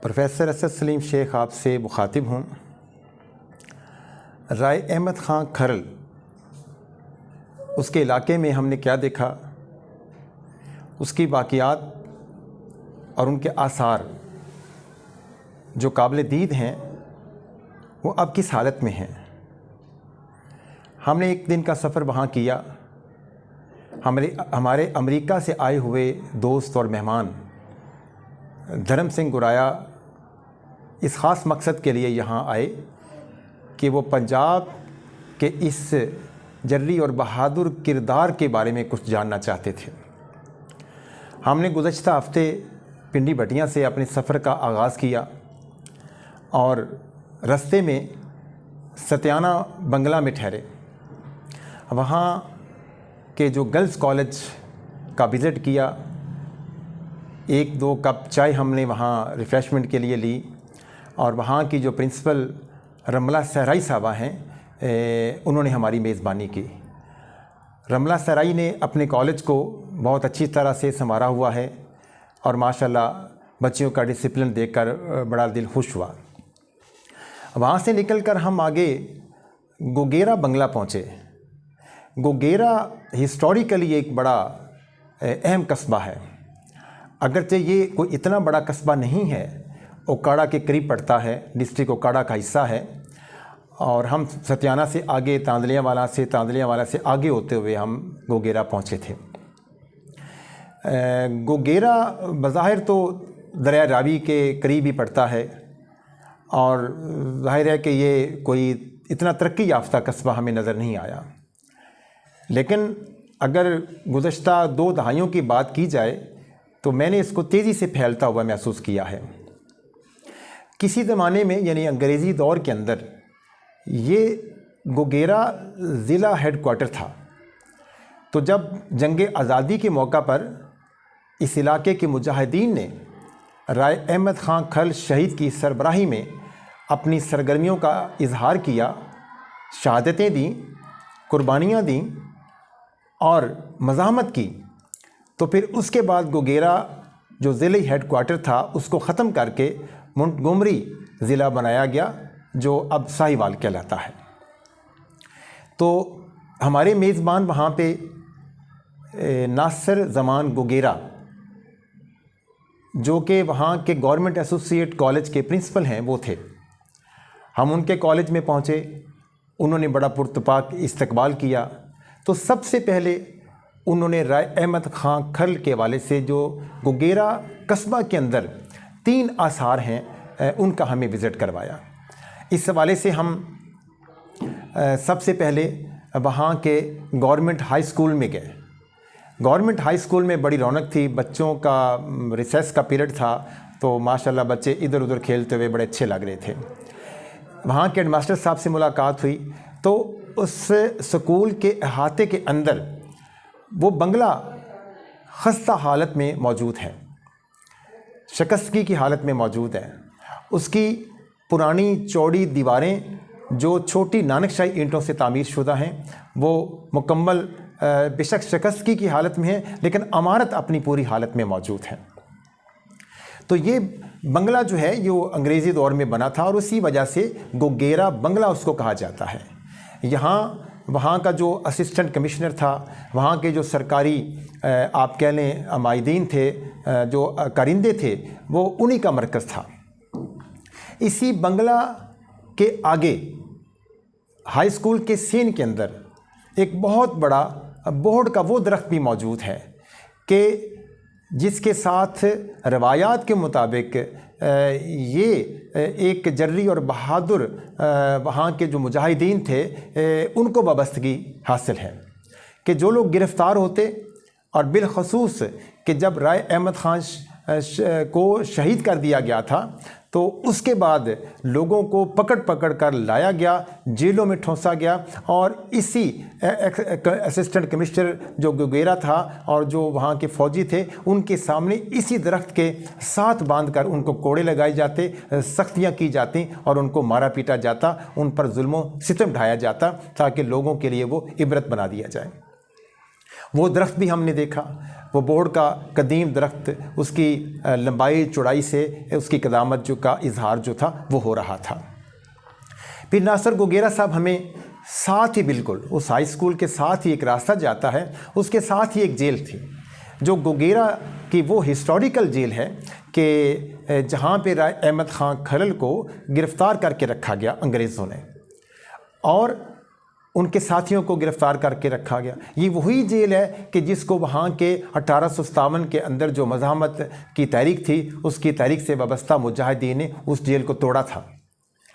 Professor Asad Salim Sheikh आपसे मुखातिब हूँ। राय अहमद ख़ान खरल, उसके इलाके में हमने क्या देखा, उसकी वाक़ियात और उनके आसार जो काबिल दीद हैं वो अब किस हालत में हैं। हमने एक दिन का सफ़र वहाँ किया। हमारे अमेरिका से आए हुए दोस्त और मेहमान धर्म सिंह गुराया इस ख़ास मकसद के लिए यहाँ आए कि वो पंजाब के इस जर्री और बहादुर किरदार के बारे में कुछ जानना चाहते थे। हमने गुज़श्ता हफ़्ते पिंडी भटियां से अपने सफ़र का आगाज़ किया और रास्ते में सत्याना बंगला में ठहरे। वहाँ के जो गर्ल्स कॉलेज का विज़िट किया, एक दो कप चाय हमने वहाँ रिफ़्रेशमेंट के लिए ली और वहाँ की जो प्रिंसिपल रमला सहराई साहबा हैं उन्होंने हमारी मेज़बानी की। रमला सहराई ने अपने कॉलेज को बहुत अच्छी तरह से संवारा हुआ है और माशाल्लाह बच्चियों का डिसिप्लिन देखकर बड़ा दिल खुश हुआ। वहाँ से निकलकर हम आगे गोगेरा बंगला पहुँचे। गोगेरा हिस्टोरिकली एक बड़ा अहम कस्बा है, अगरचे ये कोई इतना बड़ा कस्बा नहीं है। ओकाड़ा के करीब पड़ता है, डिस्ट्रिक्ट ओकाड़ा का हिस्सा है। और हम सत्याना से आगे तांदलियावाला से आगे होते हुए हम गोगेरा पहुँचे थे। गोगेरा बज़ाहिर तो दरिया रावी के करीब ही पड़ता है और ज़ाहिर है कि ये कोई इतना तरक्की याफ्ता कस्बा हमें नज़र नहीं आया। लेकिन अगर गुज़श्ता 2 दहाइयों की बात की जाए तो मैंने इसको तेज़ी से फैलता हुआ महसूस किया है। किसी ज़माने में यानी अंग्रेज़ी दौर के अंदर ये गोगेरा ज़िला हेडक्वार्टर था। तो जब जंग आज़ादी के मौका पर इस इलाके के मुजाहिदीन ने राय अहमद ख़ान खरल शहीद की सरबराही में अपनी सरगर्मियों का इजहार किया, शहादतें दी, कुर्बानियाँ दी और मज़ाहमत की, तो फिर उसके बाद गोगेरा जो ज़िले हेडक्वार्टर था उसको ख़त्म करके मोंटगोमरी ज़िला बनाया गया जो अब साहिवाल कहलाता है। तो हमारे मेज़बान वहाँ पे नासिर ज़मान गोगेरा जो कि वहाँ के गवर्नमेंट एसोसिएट कॉलेज के प्रिंसिपल हैं वो थे। हम उनके कॉलेज में पहुँचे, उन्होंने बड़ा पुरतपाक इस्तकबाल किया। तो सबसे पहले उन्होंने राय अहमद ख़ान खरल के हवाले से जो गोगेरा कस्बा के अंदर 3 आसार हैं उनका हमें विज़िट करवाया। इस हवाले से हम सबसे पहले वहाँ के गवर्नमेंट हाई स्कूल में गए। गवर्नमेंट हाई स्कूल में बड़ी रौनक थी, बच्चों का रिसेस का पीरियड था तो माशाल्लाह बच्चे इधर उधर खेलते हुए बड़े अच्छे लग रहे थे। वहाँ के हेडमास्टर साहब से मुलाकात हुई तो उस स्कूल के अहाते के अंदर वो बंगला खस्ता हालत में मौजूद है, शिकस्तगी की हालत में मौजूद है। उसकी पुरानी चौड़ी दीवारें जो छोटी नानकशाही ईंटों से तामीर शुदा हैं वो मुकम्मल बेशक शिकस्तगी की हालत में है लेकिन इमारत अपनी पूरी हालत में मौजूद है। तो ये बंगला जो है ये अंग्रेज़ी दौर में बना था और उसी वजह से गोगेरा बंगला उसको कहा जाता है। यहाँ वहाँ का जो असिस्टेंट कमिश्नर था, वहाँ के जो सरकारी आप कह लें अमायदीन थे, जो कारिंदे थे, वो उन्हीं का मरकज़ था। इसी बंगला के आगे हाई स्कूल के सीन के अंदर एक बहुत बड़ा बोहड़ का वो दरख्त भी मौजूद है कि जिसके साथ रवायात के मुताबिक ये एक जर्री और बहादुर वहाँ के जो मुजाहिदीन थे उनको वाबस्तगी हासिल है कि जो लोग गिरफ़्तार होते और बिलखसूस कि जब राय अहमद ख़ान को शहीद कर दिया गया था तो उसके बाद लोगों को पकड़ कर लाया गया, जेलों में ठोंसा गया और इसी असिस्टेंट कमिश्नर जो गोगेरा था और जो वहाँ के फ़ौजी थे उनके सामने इसी दरख्त के साथ बांधकर उनको कोड़े लगाए जाते, सख्तियाँ की जाती और उनको मारा पीटा जाता, उन पर जुल्म सितम ढाया जाता ताकि लोगों के लिए वो इबरत बना दिया जाए। وہ درخت بھی ہم نے دیکھا، وہ بوڑ کا قدیم درخت، اس کی لمبائی چوڑائی سے اس کی قدامت جو کا اظہار جو تھا وہ ہو رہا تھا۔ پھر ناصر گوگیرا صاحب ہمیں ساتھ ہی بالکل اس ہائی اسکول کے ساتھ ہی ایک راستہ جاتا ہے، اس کے ساتھ ہی ایک جیل تھی جو گوگیرا کی وہ ہسٹوریکل جیل ہے کہ جہاں پہ رائے احمد خان کھرل کو گرفتار کر کے رکھا گیا انگریزوں نے، اور ان کے ساتھیوں کو گرفتار کر کے رکھا گیا۔ یہ وہی جیل ہے کہ جس کو وہاں کے 1857 کے اندر جو مزاحمت کی تحریک تھی، اس کی تحریک سے وابستہ مجاہدین نے اس جیل کو توڑا تھا۔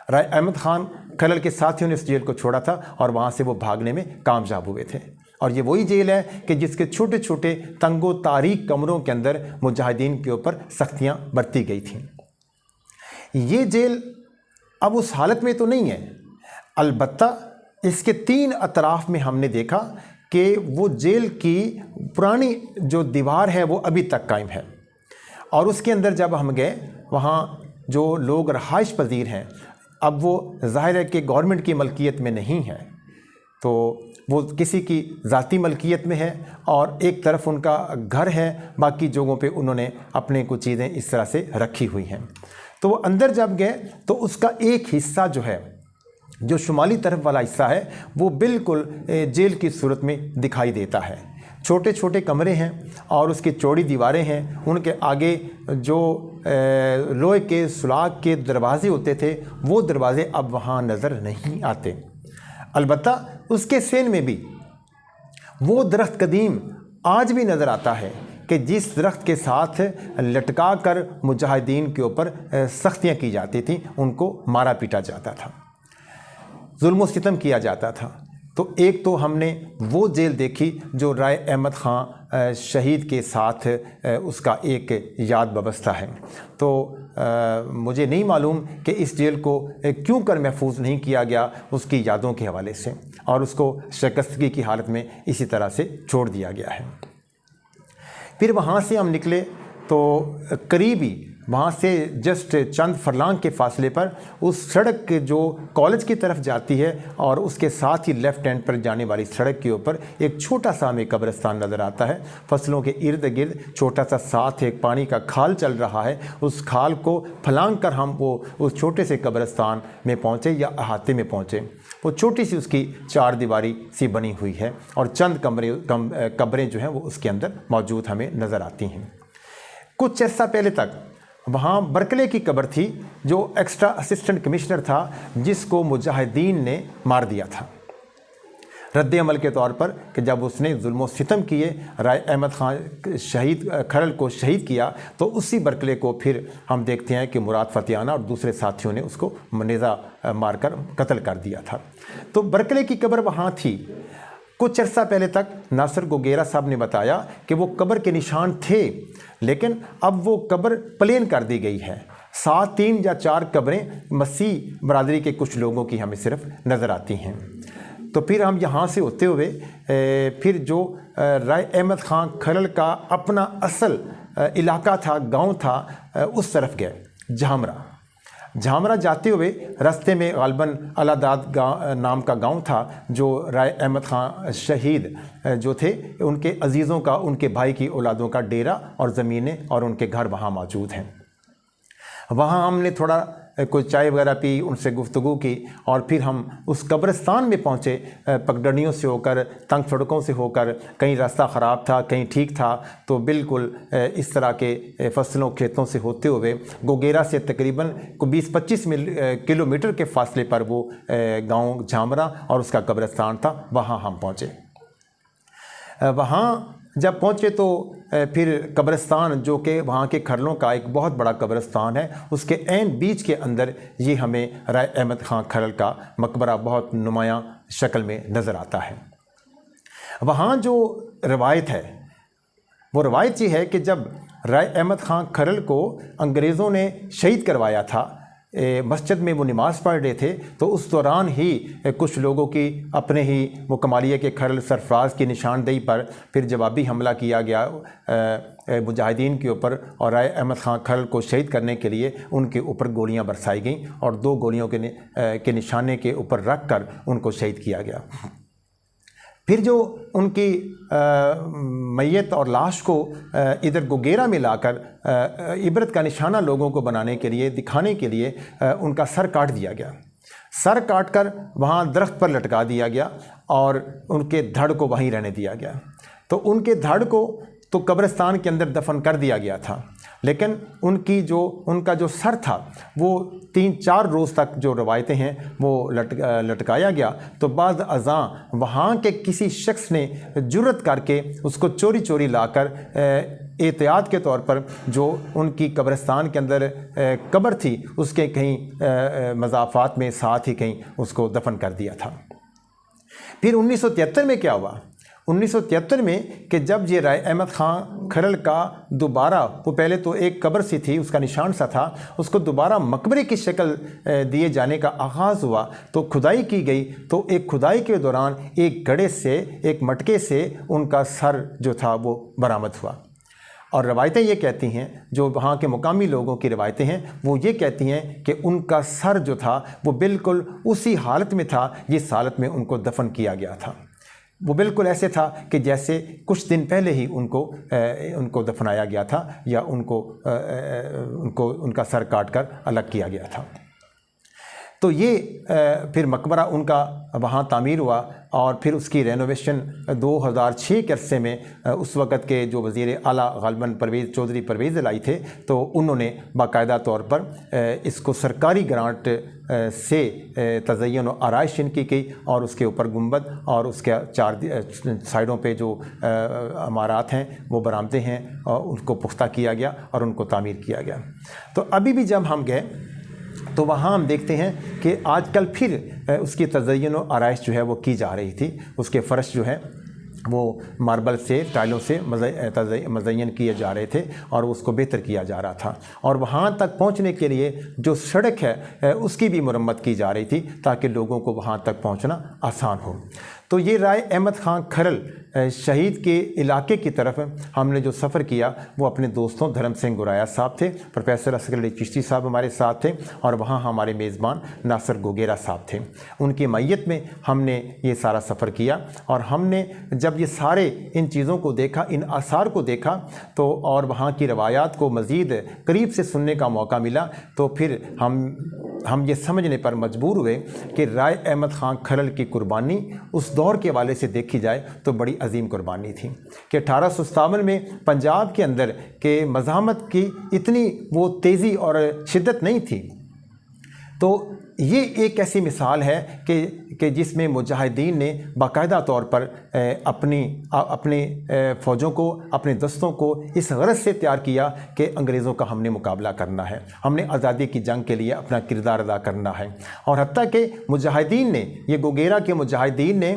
رائے احمد خان کھرل کے ساتھیوں نے اس جیل کو چھوڑا تھا اور وہاں سے وہ بھاگنے میں کامیاب ہوئے تھے، اور یہ وہی جیل ہے کہ جس کے چھوٹے چھوٹے تنگ و تاریک کمروں کے اندر مجاہدین کے اوپر سختیاں برتی گئی تھیں۔ یہ جیل اب اس حالت میں تو نہیں ہے، البتہ اس کے 3 اطراف میں ہم نے دیکھا کہ وہ جیل کی پرانی جو دیوار ہے وہ ابھی تک قائم ہے، اور اس کے اندر جب ہم گئے وہاں جو لوگ رہائش پذیر ہیں، اب وہ ظاہر ہے کہ گورنمنٹ کی ملکیت میں نہیں ہے، تو وہ کسی کی ذاتی ملکیت میں ہے، اور ایک طرف ان کا گھر ہے، باقی جگہوں پہ انہوں نے اپنے کچھ چیزیں اس طرح سے رکھی ہوئی ہیں۔ تو وہ اندر جب گئے تو اس کا ایک حصہ جو ہے، جو شمالی طرف والا حصہ ہے، وہ بالکل جیل کی صورت میں دکھائی دیتا ہے۔ چھوٹے چھوٹے کمرے ہیں اور اس کی چوڑی دیواریں ہیں، ان کے آگے جو لوہے کے سلاخ کے دروازے ہوتے تھے وہ دروازے اب وہاں نظر نہیں آتے۔ البتہ اس کے سین میں بھی وہ درخت قدیم آج بھی نظر آتا ہے کہ جس درخت کے ساتھ لٹکا کر مجاہدین کے اوپر سختیاں کی جاتی تھیں، ان کو مارا پیٹا جاتا تھا، ظلم و ستم کیا جاتا تھا۔ تو ایک تو ہم نے وہ جیل دیکھی جو رائے احمد خان شہید کے ساتھ اس کا ایک یاد وابستہ ہے۔ تو مجھے نہیں معلوم کہ اس جیل کو کیوں کر محفوظ نہیں کیا گیا اس کی یادوں کے حوالے سے، اور اس کو شکستگی کی حالت میں اسی طرح سے چھوڑ دیا گیا ہے۔ پھر وہاں سے ہم نکلے تو قریبی وہاں سے جسٹ چند فرلانگ کے فاصلے پر اس سڑک جو کالج کی طرف جاتی ہے اور اس کے ساتھ ہی لیفٹ ہینڈ پر جانے والی سڑک کے اوپر ایک چھوٹا سا ہمیں قبرستان نظر آتا ہے۔ فصلوں کے ارد گرد چھوٹا سا ساتھ ایک پانی کا کھال چل رہا ہے، اس کھال کو پھلانگ کر ہم وہ اس چھوٹے سے قبرستان میں پہنچے یا احاطے میں پہنچے۔ وہ چھوٹی سی اس کی 4 دیواری سی بنی ہوئی ہے اور چند قبریں جو ہیں وہ اس کے اندر موجود ہمیں نظر آتی ہیں۔ کچھ عرصہ پہلے تک وہاں برکلے کی قبر تھی جو ایکسٹرا اسسٹنٹ کمشنر تھا، جس کو مجاہدین نے مار دیا تھا رد عمل کے طور پر، کہ جب اس نے ظلم و ستم کیے، رائے احمد خان کھرل کو شہید کیا، تو اسی برکلے کو پھر ہم دیکھتے ہیں کہ مراد فتیانہ اور دوسرے ساتھیوں نے اس کو نیزہ مار کر قتل کر دیا تھا۔ تو برکلے کی قبر وہاں تھی۔ کچھ عرصہ پہلے تک ناصر گوگیرا صاحب نے بتایا کہ وہ قبر کے نشان تھے، لیکن اب وہ قبر پلین کر دی گئی ہے۔ 3 یا 4 قبریں مسیح برادری کے کچھ لوگوں کی ہمیں صرف نظر آتی ہیں۔ تو پھر ہم یہاں سے ہوتے ہوئے پھر جو رائے احمد خان کھرل کا اپنا اصل علاقہ تھا، گاؤں تھا، اس طرف گئے، جھامرہ جاتے ہوئے راستے میں غالباً الاداد نام کا گاؤں تھا، جو رائے احمد خان شہید جو تھے ان کے عزیزوں کا، ان کے بھائی کی اولادوں کا ڈیرا اور زمینیں اور ان کے گھر وہاں موجود ہیں۔ وہاں ہم نے تھوڑا کوئی چائے وغیرہ پی، ان سے گفتگو کی، اور پھر ہم اس قبرستان میں پہنچے، پگڈنڈیوں سے ہو کر، تنگ سڑکوں سے ہو کر، کہیں راستہ خراب تھا کہیں ٹھیک تھا، تو بالکل اس طرح کے فصلوں کھیتوں سے ہوتے ہوئے گوگیرا سے تقریباً 20-25 کلومیٹر کے فاصلے پر وہ گاؤں جھامرہ اور اس کا قبرستان تھا، وہاں ہم پہنچے۔ وہاں جب پہنچے تو پھر قبرستان جو کہ وہاں کے کھرلوں کا ایک بہت بڑا قبرستان ہے، اس کے عین بیچ کے اندر یہ ہمیں رائے احمد خان کھرل کا مقبرہ بہت نمایاں شکل میں نظر آتا ہے۔ وہاں جو روایت ہے وہ روایت یہ ہے کہ جب رائے احمد خان کھرل کو انگریزوں نے شہید کروایا تھا، مسجد میں وہ نماز پڑھ رہے تھے، تو اس دوران ہی کچھ لوگوں کی اپنے ہی وہ کمالیہ کے کھرل سرفراز کی نشاندہی پر پھر جوابی حملہ کیا گیا مجاہدین کے اوپر، اور رائے احمد خان کھرل کو شہید کرنے کے لیے ان کے اوپر گولیاں برسائی گئیں اور 2 گولیوں کے نشانے کے اوپر رکھ کر ان کو شہید کیا گیا۔ फिर जो उनकी मैयत और लाश को इधर गोगेरा में लाकर इबरत का निशाना लोगों को बनाने के लिए, दिखाने के लिए उनका सर काट दिया गया। सर काट कर वहाँ दरख्त पर लटका दिया गया और उनके धड़ को वहीं रहने दिया गया। तो उनके धड़ को तो कब्रिस्तान के अंदर दफन कर दिया गया था, लेकिन उनका जो सर था वो 3-4 रोज़ तक जो रवायतें हैं वो लटकाया गया। तो बाद अज़ां वहाँ के किसी शख्स ने जुर्रत करके उसको चोरी चोरी लाकर एहतियात के तौर पर जो उनकी कब्रिस्तान के अंदर कब्र थी उसके कहीं मज़ाफ़ात में साथ ही कहीं उसको दफन कर दिया था। फिर 1973 में क्या हुआ? 1973 में कि जब ये राय अहमद ख़ान खरल का दोबारा, वो पहले तो एक कब्र सी थी, उसका निशान सा था, उसको दोबारा मकबरे की शक्ल दिए जाने का आगाज़ हुआ तो खुदाई की गई। तो एक खुदाई के दौरान एक गड्ढे से, एक मटके से उनका सर जो था वो बरामद हुआ। और रवायतें ये कहती हैं, जो वहाँ के मुकामी लोगों की रवायतें हैं, वो ये कहती हैं कि उनका सर जो था वो बिल्कुल उसी हालत में था जिस हालत में उनको दफन किया गया था। वो बिल्कुल ऐसे था कि जैसे कुछ दिन पहले ही उनको दफनाया गया था या उनका सर काट कर अलग किया गया था। तो ये फिर मकबरा उनका वहाँ तामीर हुआ और फिर उसकी रेनोवेशन 2006 के अरसे में उस वक़्त के जो वज़ीर आला ग़ालिबन चौधरी परवेज़ लाई थे, तो उन्होंने बाकायदा तौर पर इसको सरकारी ग्रांट से तज़य्युन और आराइश इनकी की और उसके ऊपर गुंबद और उसके 4 साइडों पे जो इमारत हैं वो बरामदे हैं और उनको पुख्ता किया गया और उनको तामीर किया गया। तो अभी भी जब हम गए तो वहाँ हम देखते हैं कि आजकल फिर उसकी तज़य्युन और आराइश जो है वो की जा रही थी। उसके फ़र्श जो है वो मार्बल से, टाइलों से मज़य्यन किए जा रहे थे और उसको बेहतर किया जा रहा था। और वहाँ तक पहुँचने के लिए जो सड़क है उसकी भी मुरम्मत की जा रही थी ताकि लोगों को वहाँ तक पहुँचना आसान हो। तो ये राय अहमद ख़ान खरल शहीद के इलाके की तरफ हमने जो सफ़र किया वो अपने दोस्तों धर्म सिंह गुराया साहब थे, प्रोफेसर असगर अली चिश्ती साहब हमारे साथ थे और वहाँ हमारे मेज़बान नासिर गोगेरा साहब थे। उनकी मैयत में हमने ये सारा सफ़र किया और हमने जब ये सारे इन चीज़ों को देखा, इन आसार को देखा तो और वहाँ की रवायात को मज़ीद करीब से सुनने का मौका मिला, तो फिर हम ये समझने पर मजबूर हुए कि राय अहमद ख़ान खरल की कुर्बानी उस दौर के हवाले से देखी जाए तो बड़ी अजीम कुर्बानी थी कि 1857 में पंजाब के अंदर के मज़ाहमत की इतनी वो तेज़ी और शिद्दत नहीं थी। तो ये एक ऐसी मिसाल है कि जिसमें मुजाहिदीन ने बाकायदा तौर पर अपने फ़ौजों को, अपने दस्तों को इस गरज से तैयार किया कि अंग्रेज़ों का हमने मुकाबला करना है, हमने आज़ादी की जंग के लिए अपना किरदार अदा करना है। और हत्ता कि मुजाहिदीन ने, ये गोगेरा के मुजाहिदीन ने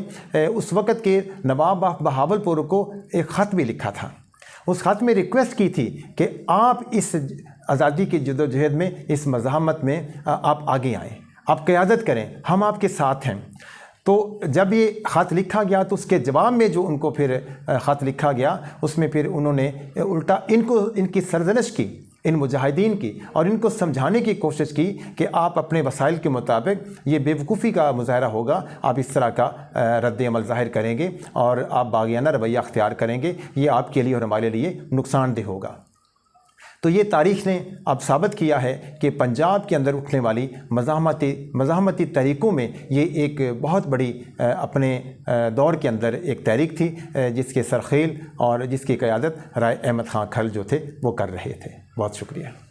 उस वक़्त के नवाब ऑफ बहावलपुर को एक ख़त भी लिखा था। उस ख़त में रिक्वेस्ट की थी कि आप इस आज़ादी की जदोजहद में, इस मज़ाहमत में आप आगे आएँ, आप क़यादत करें, हम आपके साथ हैं। तो जब ये ख़त लिखा गया तो उसके जवाब में जो उनको फिर ख़त लिखा गया उसमें फिर उन्होंने उल्टा इनकी सरजनिश की, इन मुजाहिदीन की, और इनको समझाने की कोशिश की कि आप अपने वसाइल के मुताबिक, ये बेवकूफ़ी का मुज़ाहरा होगा, आप इस तरह का रद्द अमल ज़ाहिर करेंगे और आप बागियाना रवैया अख्तियार करेंगे, ये आपके लिए और हमारे लिए नुकसानदेह होगा। तो ये तारीख़ ने अब साबित किया है कि पंजाब के अंदर उठने वाली मज़ाहमती तहरीकों में ये एक बहुत बड़ी अपने दौर के अंदर एक तहरीक थी जिसके सरखेल और जिसकी क़यादत राय अहमद ख़ान खरल जो थे वो कर रहे थे। बहुत शुक्रिया।